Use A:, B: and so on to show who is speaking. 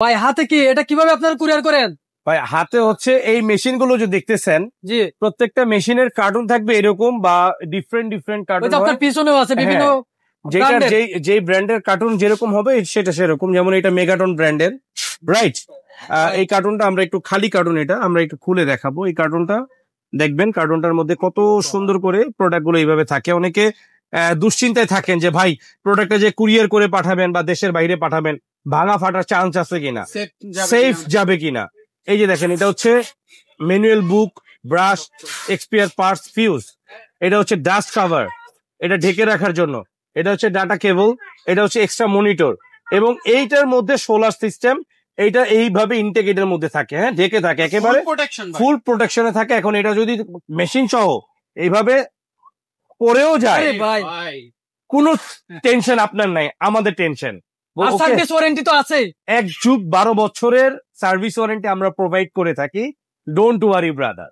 A: ভাই হাতে কি এটা কিভাবে আপনারা কুরিয়ার করেন?
B: ভাই হাতে হচ্ছে এই মেশিন গুলো যে দেখতেছেন, জি প্রত্যেকটা মেশিনের কার্টুন থাকবে এরকম বা ডিফারেন্ট কার্টুন।
A: আপনার পিছনেও আছে বিভিন্ন
B: যে ব্র্যান্ডের কার্টুন যেরকম হবে সেটা সেরকম। যেমন এটা মেগাটন ব্র্যান্ডের, রাইট? এই কার্টুনটা আমরা একটু খালি কার্টুন, এটা আমরা একটু খুলে দেখাবো। এই কার্টুনটা দেখবেন, কার্টুনটার মধ্যে কত সুন্দর করে প্রোডাক্ট গুলো এইভাবে থাকে। অনেকে দুশ্চিন্তায় থাকেন যে ভাই প্রোডাক্টটা যে কুরিয়ার করে পাঠাবেন বা দেশের বাইরে পাঠাবেন, ভাঙা ফাটার চান্স আছে কিনা, সেফ যাবে কিনা। এই যে দেখেন, এটা হচ্ছে ম্যানুয়াল বুক, ব্রাশ, এক্সপায়ার পার্টস, ফিউজ। এটা হচ্ছে ডাস্ট কাভার, এটা ঢেকে রাখার জন্য। এটা হচ্ছে ডাটা কেবল, এটা হচ্ছে এক্সট্রা মনিটর, এবং এইটার মধ্যে সোলার সিস্টেম। এইটা এইভাবে ইন্টিগ্রেটের মধ্যে থাকে, হ্যাঁ ঢেকে থাকে, একেবারে ফুল প্রোটেকশনে থাকে। এখন এটা যদি মেশিন সহ এইভাবে পরেও যায়, কোনো টেনশন আপনার নাই, আমাদের টেনশন।
A: সার্ভিস ওয়ারেন্টি তো আছে,
B: 1 যুগ 12 বছরের সার্ভিস ওয়ারেন্টি আমরা প্রোভাইড করে থাকি। Don't worry brother.